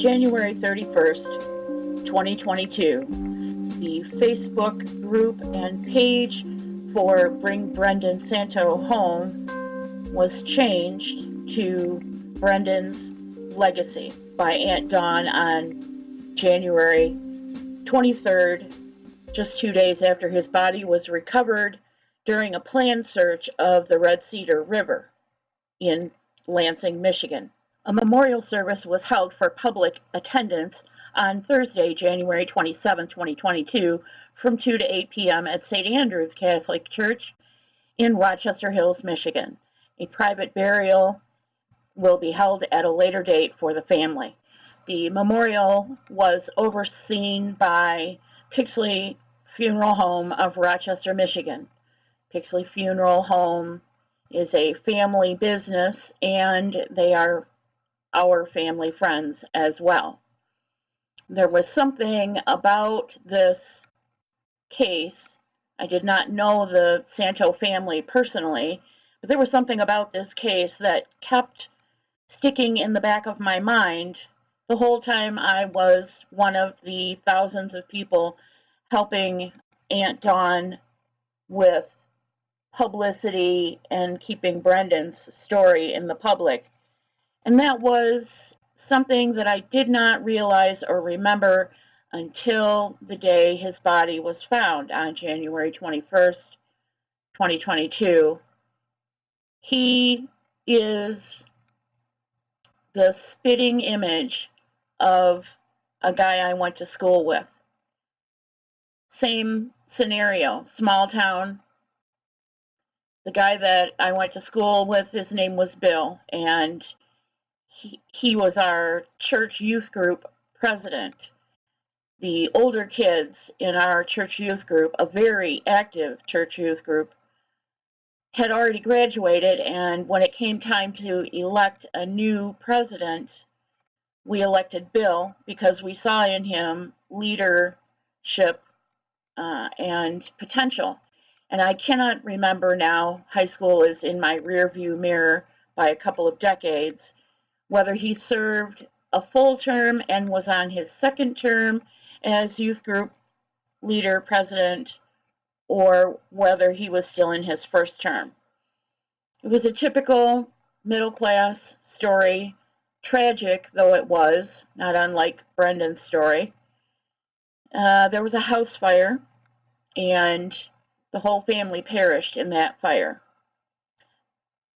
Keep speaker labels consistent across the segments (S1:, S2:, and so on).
S1: January 31st, 2022, the Facebook group and page for Bring Brendan Santo Home was changed to Brendan's Legacy by Aunt Dawn on January 23rd, just 2 days after his body was recovered during a planned search of the Red Cedar River in Lansing, Michigan. A memorial service was held for public attendance on Thursday, January 27, 2022, from 2 to 8 p.m. at St. Andrew's Catholic Church in Rochester Hills, Michigan. A private burial will be held at a later date for the family. The memorial was overseen by Pixley Funeral Home of Rochester, Michigan. Pixley Funeral Home is a family business, and they are our family friends as well. There was something about this case. I did not know the Santo family personally, but there was something about this case that kept sticking in the back of my mind the whole time I was one of the thousands of people helping Aunt Dawn with publicity and keeping Brendan's story in the public. And that was something that I did not realize or remember until the day his body was found on January 21st, 2022. He is the spitting image of a guy I went to school with. Same scenario, small town. The guy that I went to school with, his name was Bill, and he was our church youth group president. The older kids in our church youth group, a very active church youth group, had already graduated, and when it came time to elect a new president, we elected Bill because we saw in him leadership and potential. And I cannot remember now, high school is in my rearview mirror by a couple of decades, whether he served a full term and was on his second term as youth group leader president, or whether he was still in his first term. It was a typical middle-class story, tragic though it was, not unlike Brendan's story. There was a house fire, and the whole family perished in that fire.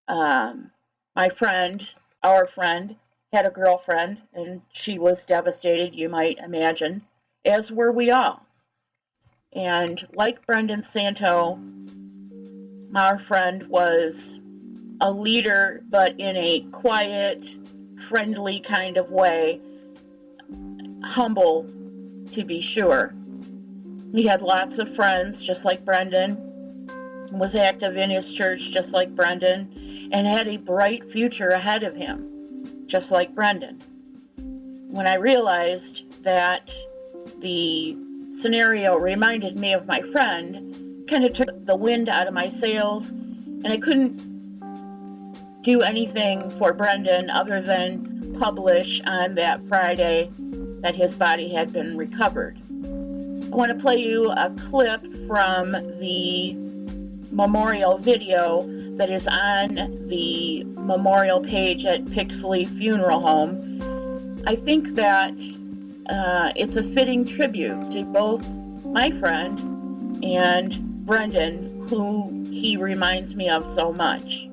S1: My friend, our friend, had a girlfriend, and she was devastated, you might imagine, as were we all. And like Brendan Santo, our friend was a leader, but in a quiet, friendly kind of way, humble to be sure. He had lots of friends, just like Brendan, was active in his church, just like Brendan, and had a bright future ahead of him, just like Brendan. When I realized that the scenario reminded me of my friend, kind of took the wind out of my sails, and I couldn't do anything for Brendan other than publish on that Friday that his body had been recovered. I want to play you a clip from the memorial video that is on the memorial page at Pixley Funeral Home. I think that it's a fitting tribute to both my friend and Brendan, who he reminds me of so much.